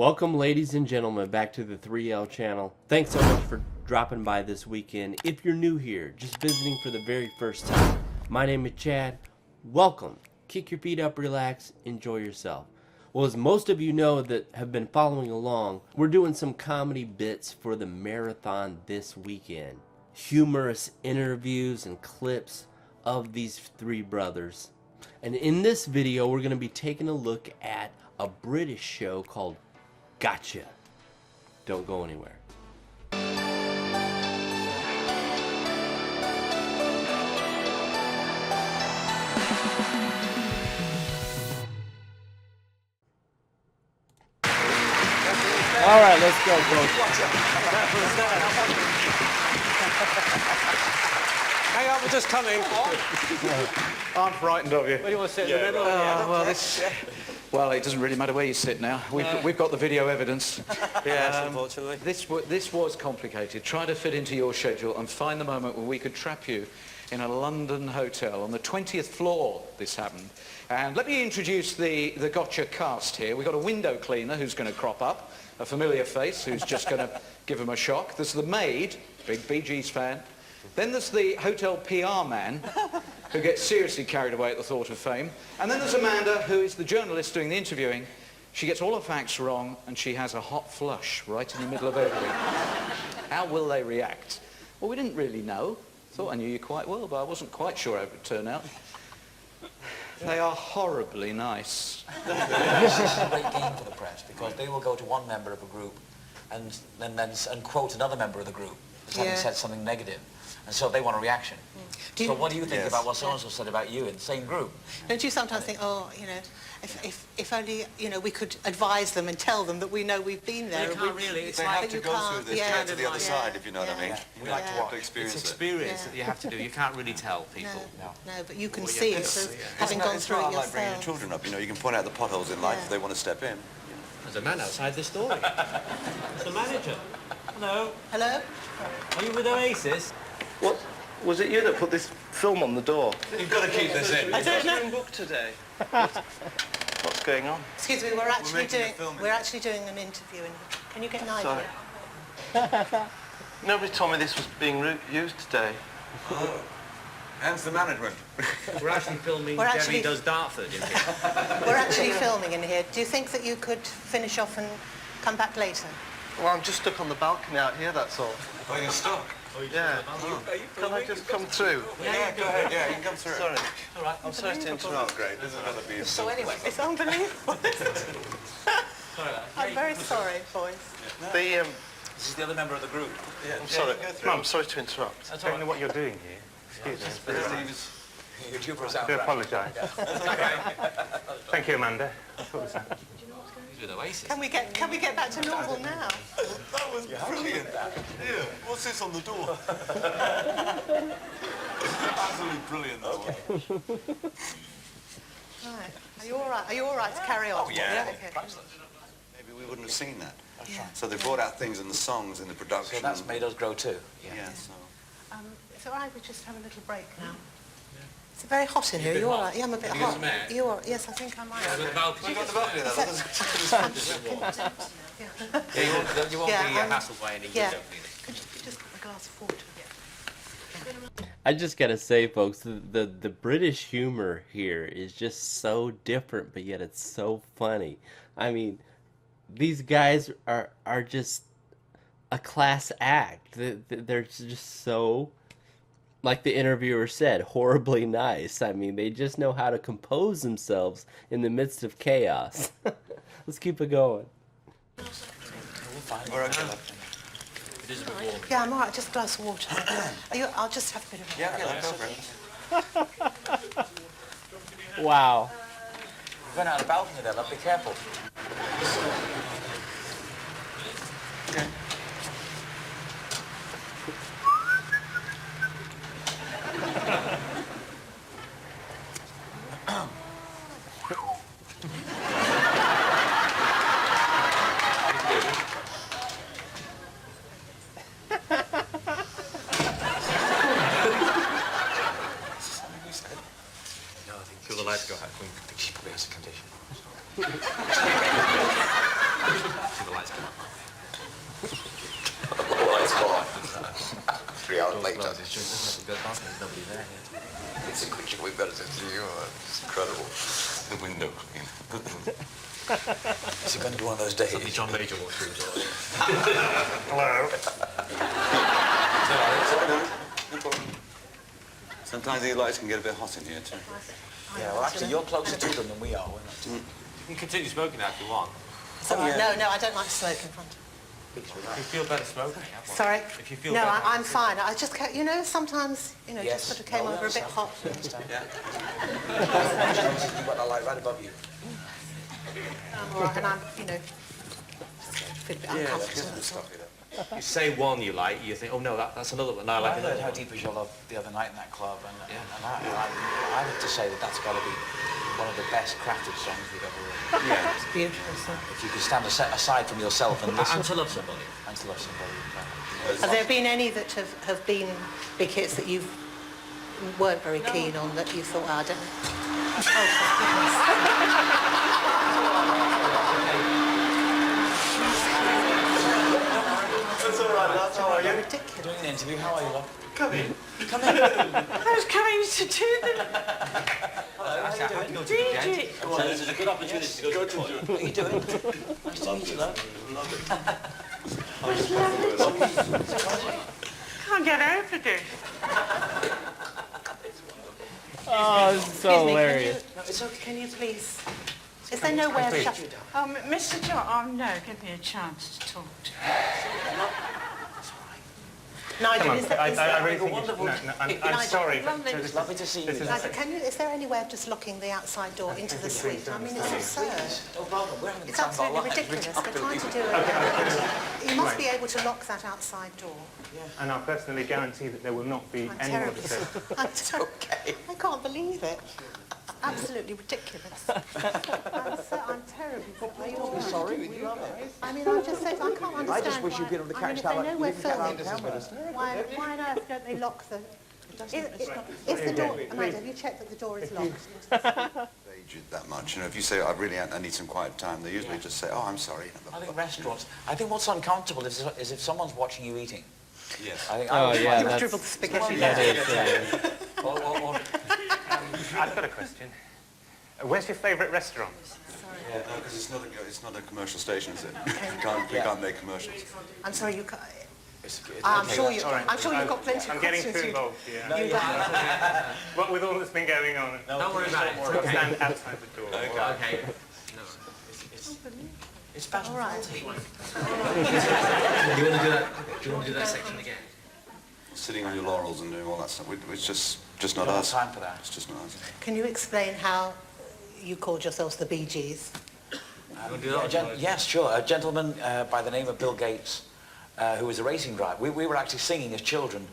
Welcome, ladies and gentlemen, back to the 3L channel. Thanks so much for dropping by this weekend. If you're new here, just visiting for the very first time, my name is Chad. Welcome. Kick your feet up, relax, enjoy yourself. Well, as most of you know that have been following along, we're doing some comedy bits for the marathon this weekend. Humorous interviews and clips of these three brothers. And in this video, we're going to be taking a look at a British show called Gotcha. Don't go anywhere. All right, let's go, folks. Hang on, we're just coming. I'm frightened of you. Where do you want to sit in the middle? Well, it doesn't really matter where you sit now. We've got the video evidence. Yes, unfortunately. This was complicated. Try to fit into your schedule and find the moment when we could trap you in a London hotel. On the 20th floor, this happened. And let me introduce the Gotcha cast here. We've got a window cleaner who's going to crop up, a familiar face who's just going to give him a shock. There's the maid, big Bee Gees fan. Then there's the hotel PR man, who gets seriously carried away at the thought of fame. And then there's Amanda, who is the journalist doing the interviewing. She gets all her facts wrong, and she has a hot flush right in the middle of everything. How will they react? Well, we didn't really know. Thought I knew you quite well, but I wasn't quite sure how it would turn out. They are horribly nice. This is a great game for the press, because they will go to one member of a group and quote another member of the group as having said something negative. And so they want a reaction. So what do you think about what so-and-so said about you in the same group? Don't you sometimes think, oh, you know, if only, you know, we could advise them and tell them that we know we've been there. They can't really. It's they like have to go through this to get to the other side, if you know what I mean. We like to watch. Experience It's experience that you have to do. You can't really tell people. No, but you can see it, having gone through it It's not like bringing your yourself. children up. You know, you can point out the potholes in life if they want to step in. There's a man outside this door. It's the manager. Hello. Hello? Are you with Oasis? What? Was it you that put this film on the door? You've got to keep this in. I don't know. Book today. What's going on? Excuse me, we're actually doing an interview in here. Can you get an idea? Nobody told me this was being used today. Hence the management. We're actually filming Debbie Does Dartford in here. We're actually filming in here. Do you think that you could finish off and come back later? Well, I'm just stuck on the balcony out here, that's all. Oh, you're stuck? Yeah. Can I just come through? Yeah, go ahead. Yeah, you can come through. Sorry. All right. I'm sorry to interrupt. Great. This is going to be... So anyway. It's unbelievable. I'm very sorry, boys. This is the other member of the group. I'm sorry. Mum, I'm sorry to interrupt. I don't know what you're doing here. Excuse me. Your troopers I do apologise. Thank you, Amanda. With Oasis. Can we get back to normal now? That was brilliant. Yeah. What's this on the door? Absolutely brilliant, that one. Right. Are you all right? Are you all right to carry on? Oh, yeah. Okay. Maybe we wouldn't have seen that. So they brought out things in the songs, in the production. So that's made us grow too. Yeah, so... It's all right, we just have a little break now. It's very hot in here. Are you all right? Yeah, I'm a bit hot. You all right? Yes, I think I might. With the balcony. You've got the balcony there. You won't be hassled by any window cleaning. Could you just get a glass of water? I just gotta say, folks, the British humor here is just so different, but yet it's so funny. I mean, these guys are just a class act. They're just so, like the interviewer said, horribly nice. I mean, they just know how to compose themselves in the midst of chaos. Let's keep it going. We're okay. Yeah, I'm all right. Just a glass of water. I'll just have a bit of a... Yeah, go for it. Wow. You've gone out of the balcony there, love. Be careful. Okay. Feel the lights go high. We keep a basic condition. later. It's just good balcony, there's nobody there yet. It's a good job we better to see you. It's incredible. The window. Is it going to be one of those days? John Major walks through. Hello. No problem. Sometimes these lights can get a bit hot in here too. Yeah, well, actually, you're closer to them than we are. We're not. You can continue smoking now if you want. It's all right. No, I don't like to smoke in front of. If you feel better smoking, have one. Sorry? If you feel No, better. I'm fine. I just, sometimes, Yes. just sort of came over a bit hot. You've got that light right above you. All right, and I'm, feel a bit uncomfortable. That's all. You say one you like, you think, oh no, that's another one. No, I like I heard another How one. Deep Is Your Love the other night in that club, and I have to say that's got to be one of the best crafted songs we've ever written. Yeah. It's beautiful. So. If you could stand aside from yourself and listen. And to love somebody. And to love somebody. Have there been any that have been big hits that you weren't very keen on, that you thought, I don't know? Oh, That's all right, love. How are you? ridiculous. Doing an interview, how are you, love? Come in. Come in. I was coming to do them. Actually, I have to go to the Read gent. it. So this is a good opportunity to go to the toilet. How are you doing? Nice to meet you, love. Can't get over this. Oh, this is so hilarious. No, it's okay. Can you please? Is there no way of shutting? Mr. John, oh no, give me a chance to talk to you. Nigel, is I there, really think wonderful- I'm sorry. But Lovely. It's lovely to see you. Nigel, is there any way of just locking the outside door into the suite? I mean, it's absurd. No problem. We're having the It's time of our absolutely lives. ridiculous. We're trying to do it. You must be able to lock that outside door. And I personally guarantee that there will not be I'm any more terribly disturbance. sorry. I can't believe it. Absolutely ridiculous. I'm terribly sorry. Are you all right? Sorry, we love it. I mean, I just said I can't understand. I just wish you'd been able to catch that. I mean, if they know we're You didn't get filming, that why on earth don't they lock the... Is the door... Amanda, have you checked that the door is locked? Aged that much. If you say, I need some quiet time, they usually just say, oh, I'm sorry. I think restaurants. I think what's uncomfortable is if someone's watching you eating. Yes. I think Oh, yeah, You've that's... dribbled the spaghetti. That is, I've got a question. Where's your favourite restaurant? Yeah, no, because it's not a commercial station, is it? We can't make commercials. I'm sorry, you can't... it's I'm sure All right. you've got plenty of I'm getting questions. too involved here. You don't. What with all that's been going on? Don't worry about it. I'll stand outside the door. Okay. It's bad. All right. Do you want to do that? Do you want to do that section again? Sitting on your laurels and doing all that stuff, it's just not Don't have us. time for that. It's just not us. Can you explain how you called yourselves the Bee Gees? You want to do that? Yes, sure. A gentleman by the name of Bill Gates, who was a racing driver. We were actually singing as children.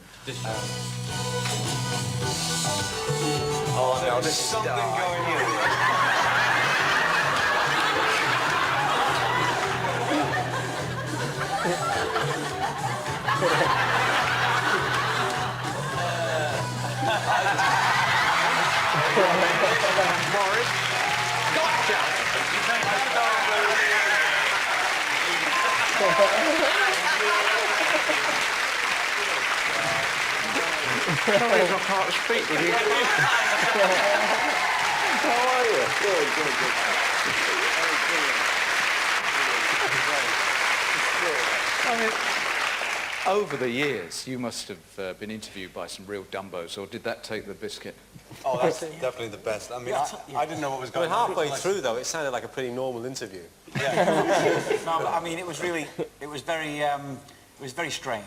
Oh no, this is something going here. Morris, gotcha. Sorry, I can't speak with you. How are you? Good. I mean, over the years, you must have been interviewed by some real dumbos, or did that take the biscuit? Oh, that's definitely the best. I mean, I didn't know what was going on. Halfway through, though, it sounded like a pretty normal interview. No, but I mean, it was very strange.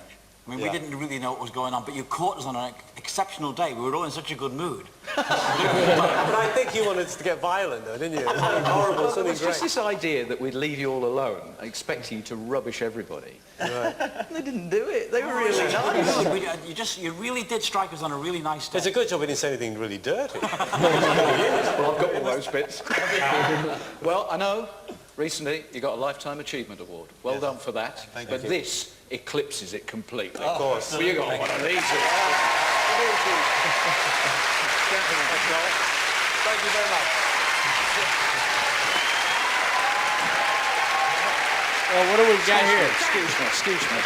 I mean, we didn't really know what was going on, but you caught us on an exceptional day. We were all in such a good mood. But I think you wanted to get violent, though, didn't you? Something horrible, Well, something it was just great. this idea that we'd leave you all alone, expecting you to rubbish everybody. They didn't do it. They were really nice. You really did strike us on a really nice day. It's a good job we didn't say anything really dirty. Well, I've got all those bits. Well, I know, recently you got a Lifetime Achievement Award. Well done for that. But this eclipses it completely. Of course. Well, you got one of these. Thank you very much. Well, what do we got here? Excuse me.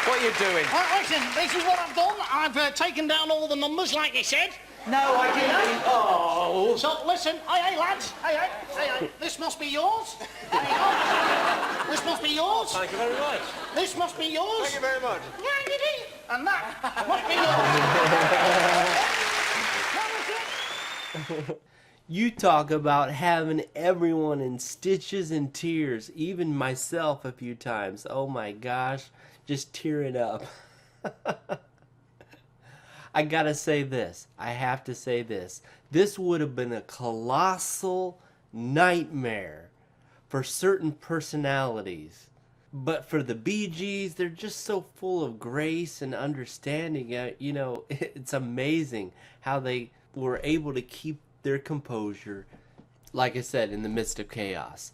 What are you doing? Listen, this is what I've done. I've taken down all the numbers like you said. No, I didn't. Oh. So, listen, hey, lads, hey, this must be yours. There you go. This must be yours. Thank you very much. This must be yours. Thank you very much. And that must be yours. You talk about having everyone in stitches and tears, even myself a few times. Oh my gosh, just tearing up. I gotta say this. I have to say this. This would have been a colossal nightmare for certain personalities. But for the Bee Gees, they're just so full of grace and understanding. You know, it's amazing how they were able to keep their composure, like I said, in the midst of chaos.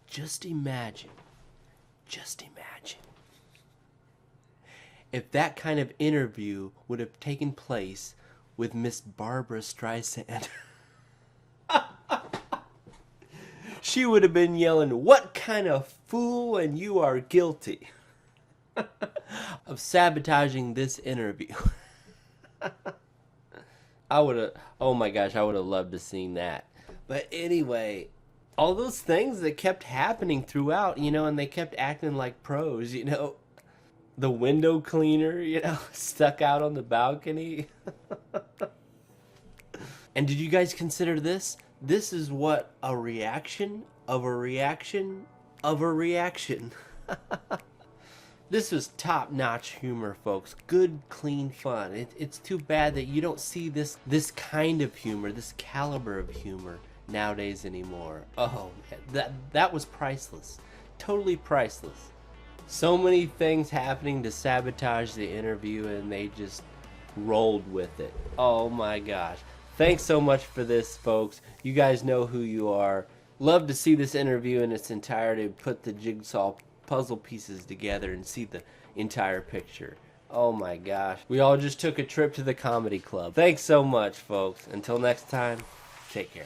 Just imagine if that kind of interview would have taken place with Miss Barbara Streisand. She would have been yelling, "What kind of fool, and you are guilty of sabotaging this interview." I would have, oh my gosh, I would have loved to seen that. But anyway, all those things that kept happening throughout, you know, and they kept acting like pros, you know. The window cleaner, you know, stuck out on the balcony. And did you guys consider this? This is what a reaction of a reaction of a reaction. This was top-notch humor, folks. Good, clean fun. It's too bad that you don't see this kind of humor, this caliber of humor nowadays anymore. Oh, that was priceless. Totally priceless. So many things happening to sabotage the interview, and they just rolled with it. Oh my gosh. Thanks so much for this, folks. You guys know who you are. Love to see this interview in its entirety, put the jigsaw puzzle pieces together and see the entire picture. Oh my gosh. We all just took a trip to the comedy club. Thanks so much, folks. Until next time, take care.